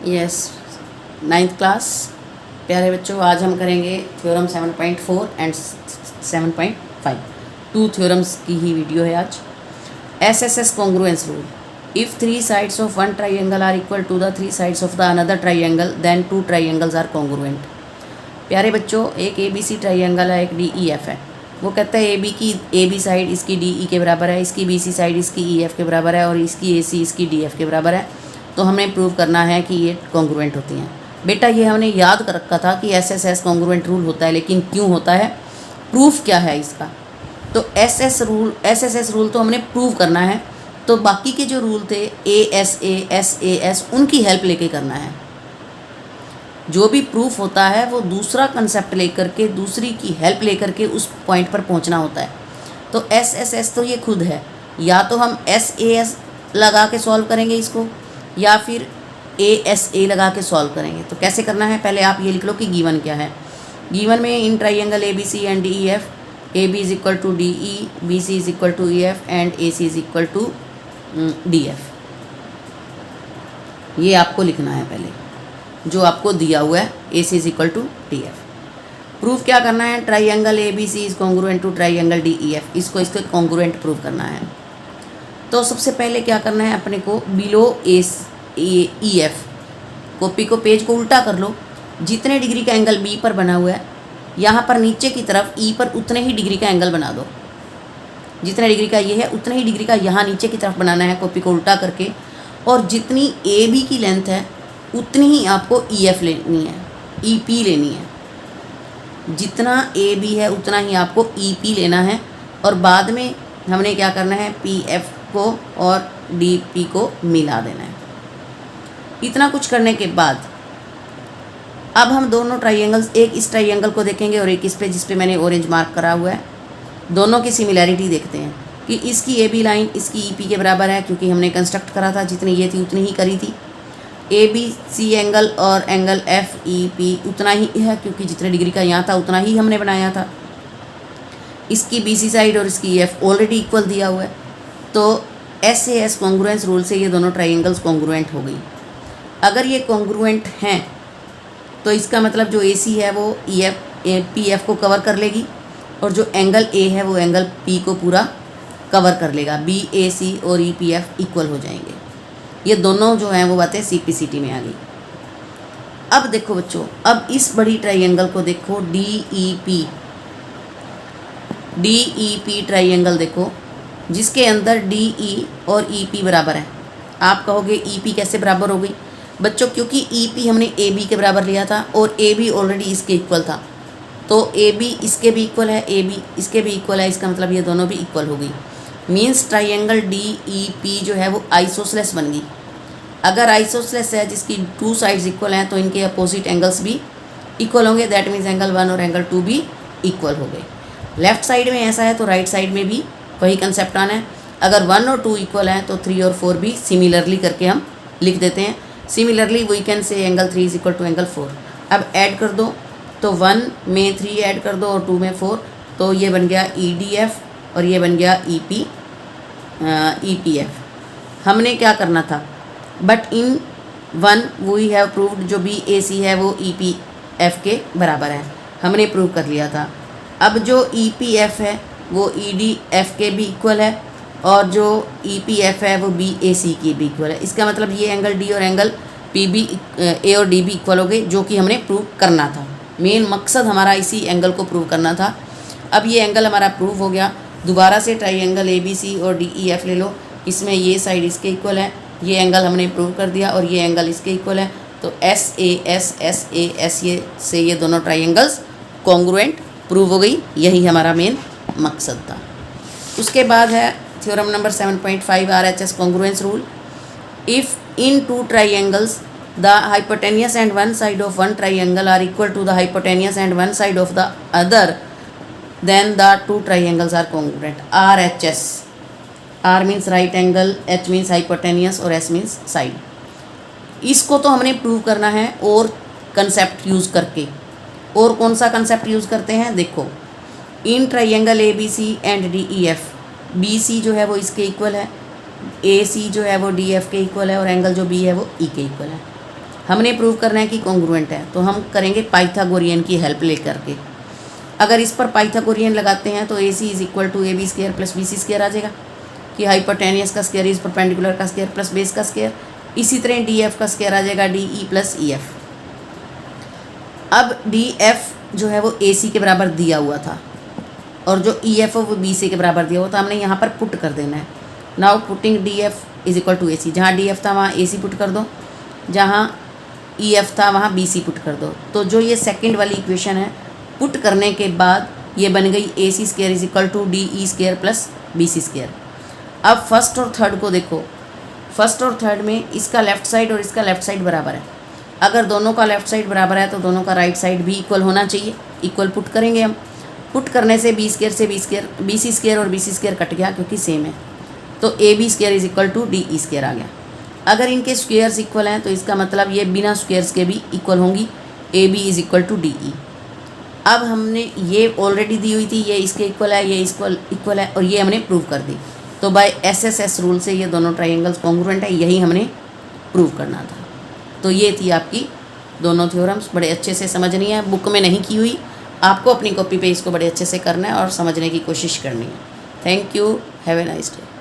Yes, 9th class. प्यारे बच्चों, आज हम करेंगे थ्योरम 7.4 एंड 7.5। 2 थ्योरम्स की ही वीडियो है आज। SSS congruence rule. If 3 sides of one triangle are equal to the 3 sides of the another triangle, then 2 triangles are congruent। प्यारे बच्चों, एक ABC ट्राइंगल है, एक DEF है। वो कहता है AB साइड इसकी DE के बराबर है, इसकी BC साइड इसकी EF के बराबर है और इसकी AC इसकी DF के बराबर है। तो हमें प्रूव करना है कि ये कॉन्ग्रुएंट होती हैं। बेटा, ये हमने याद कर रखा था कि एसएसएस कॉन्ग्रुएंट रूल होता है, लेकिन क्यों होता है, प्रूफ क्या है इसका। तो एसएसएस रूल तो हमने प्रूव करना है। तो बाकी के जो रूल थे एएस उनकी हेल्प लेके करना है। जो भी प्रूफ होता है वो दूसरा कंसेप्ट लेकर के, दूसरी की हेल्प लेकर के उस पॉइंट पर पहुंचना होता है। तो एसएसएस तो ये खुद है, या तो हम एसएएस लगा के सॉल्व करेंगे इसको, या फिर एएसए लगा के सॉल्व करेंगे। तो कैसे करना है, पहले आप ये लिख लो कि गिवन क्या है। गिवन में in triangle ABC and DEF, AB is equal to DE, BC is equal to EF and AC is equal to DF। ये आपको लिखना है पहले, जो आपको दिया हुआ है AC is equal to DF। Proof क्या करना है, triangle ABC is congruent to triangle DEF। इसको कॉन्ग्रुएंट प्रूव करना है। तो सबसे पहले क्या करना है, अपने को बिलो EF कॉपी को, पेज को उल्टा कर लो। जितने डिग्री का एंगल B पर बना हुआ है, यहाँ पर नीचे की तरफ E पर उतने ही डिग्री का एंगल बना दो। जितने डिग्री का ये है उतने ही डिग्री का यहाँ नीचे की तरफ बनाना है, कॉपी को उल्टा करके। और जितनी AB की लेंथ है उतनी ही आपको EF लेनी है, EP लेनी है। जितना AB है उतना ही आपको EP लेना है। और बाद में हमने क्या करना है, PF को और DP को मिला देना है। इतना कुछ करने के बाद अब हम दोनों ट्राइंगल्स, एक इस ट्राइंगल को देखेंगे और एक इस पे, जिस पे मैंने ऑरेंज मार्क करा हुआ है। दोनों की सिमिलैरिटी देखते हैं कि इसकी AB लाइन इसकी EP के बराबर है, क्योंकि हमने कंस्ट्रक्ट करा था, जितनी ये थी उतनी ही करी थी। ABC एंगल और एंगल FEP उतना ही है, क्योंकि जितने डिग्री का यहाँ था उतना ही हमने बनाया था। इसकी BC साइड और इसकी EF ऑलरेडी इक्वल दिया हुआ है। तो SAS कॉन्ग्रुएंस रूल से ये दोनों ट्राइंगल्स कॉन्ग्रुएंट हो गई। अगर ये कॉन्ग्रुएंट हैं तो इसका मतलब जो AC है वो PF को कवर कर लेगी, और जो एंगल A है वो एंगल P को पूरा कवर कर लेगा। BAC और EPF इक्वल हो जाएंगे। ये दोनों जो हैं वो बातें CPCT में आ गई। अब देखो बच्चों, अब इस बड़ी ट्राइंगल को देखो, DEP ट्राइंगल देखो, जिसके अंदर DE और EP बराबर है। आप कहोगे EP कैसे बराबर हो गई बच्चों, क्योंकि EP हमने AB के बराबर लिया था और AB ऑलरेडी इसके इक्वल था। तो AB इसके भी इक्वल है, AB इसके भी इक्वल है, इसका मतलब ये दोनों भी इक्वल हो गई। मीन्स ट्राइंगल DEP जो है वो आइसोसेलेस बन गई। अगर आइसोसेलेस है, जिसकी 2 साइड्स इक्वल हैं, तो इनके अपोजिट एंगल्स भी इक्वल होंगे। दैट मीन्स एंगल 1 और एंगल 2 भी इक्वल हो गए। लेफ्ट साइड में ऐसा है तो राइट साइड में भी वही कंसेप्ट आना है। अगर 1 और 2 इक्वल हैं तो 3 और 4 भी सिमिलरली करके हम लिख देते हैं। Similarly we can say angle 3 is equal to angle 4। अब ऐड कर दो, तो 1 में 3 ऐड कर दो और 2 में 4, तो ये बन गया EDF और ये बन गया EPF। हमने क्या करना था, but in 1 we have proved जो BAC है वो EPF के बराबर है, हमने प्रूव कर लिया था। अब जो EPF है वो EDF के भी इक्वल है, और जो EPF है वो BAC की भी इक्वल है। इसका मतलब ये एंगल D और एंगल A और D भी इक्वल हो गए, जो कि हमने प्रूव करना था। मेन मकसद हमारा इसी एंगल को प्रूव करना था। अब ये एंगल हमारा प्रूव हो गया। दोबारा से ट्राइंगल ABC और DEF ले लो, इसमें ये साइड इसके इक्वल है, ये एंगल हमने प्रूव कर दिया, और ये एंगल इसके इक्वल है। तो SAS ये से ये दोनों ट्राइंगल्स कॉन्ग्रुएंट प्रूव हो गई। यही हमारा मेन मकसद था। उसके बाद है theorem number 7.5 RHS congruence rule. If in 2 triangles the hypotenuse and one side of one triangle are equal to the hypotenuse and one side of the other, then the 2 triangles are congruent. RHS, R means right angle, H means hypotenuse और S means side. इसको तो हमने prove करना है और concept use करके। और कौन सा कंसेप्ट यूज़ करते हैं, देखो, इन triangle ABC and DEF, BC जो है वो इसके इक्वल है, AC जो है वो DF के इक्वल है, और एंगल जो B है वो E के इक्वल है। हमने प्रूव करना है कि कॉन्ग्रुएंट है, तो हम करेंगे पाइथागोरियन की हेल्प ले करके। अगर इस पर पाइथागोरियन लगाते हैं तो AC is equal to AB square plus BC square आ जाएगा कि हाइपोटेनियस का स्क्वायर इज परपेंडिकुलर का स्क्वायर प्लस बेस का स्क्वायर। इसी तरह DF का स्क्वायर आ जाएगा DE प्लस EF। अब DF जो है वो AC के बराबर दिया हुआ था और जो EF है वो BC के बराबर दिया हुआ था, हमने यहाँ पर पुट कर देना है। Now putting DF is equal to AC, जहाँ DF था वहाँ AC पुट कर दो, जहाँ EF था वहाँ BC पुट कर दो। तो जो ये सेकंड वाली इक्वेशन है, पुट करने के बाद ये बन गई AC square is equal to DE square plus BC square. अब फर्स्ट और थर्ड को देखो, फर्स्ट और थर्ड में इसका लेफ़्ट साइड और इसका लेफ़्ट साइड बराबर है। अगर दोनों का लेफ़्ट साइड बराबर है तो दोनों का राइट साइड भी इक्वल होना चाहिए। इक्वल पुट करेंगे हम, पुट करने से B स्क्वायर से BC स्क्वायर और BC स्क्वायर कट गया क्योंकि सेम है, तो AB square is equal to DE square आ गया। अगर इनके स्क्वायर्स इक्वल हैं तो इसका मतलब ये बिना स्क्वायर्स के भी इक्वल होंगी, AB is equal to DE। अब हमने ये ऑलरेडी दी हुई थी, ये इसके इक्वल है, ये इक्वल है और ये हमने प्रूव कर दी। तो बाय SSS रूल से ये दोनों ट्राइंगल्स कॉन्ग्रुएंट है, यही हमने प्रूव करना था। तो ये थी आपकी दोनों थ्योरम्स, बड़े अच्छे से समझनी है, बुक में नहीं की हुई, आपको अपनी कॉपी पे इसको बड़े अच्छे से करना है और समझने की कोशिश करनी है। Thank you, have a nice day.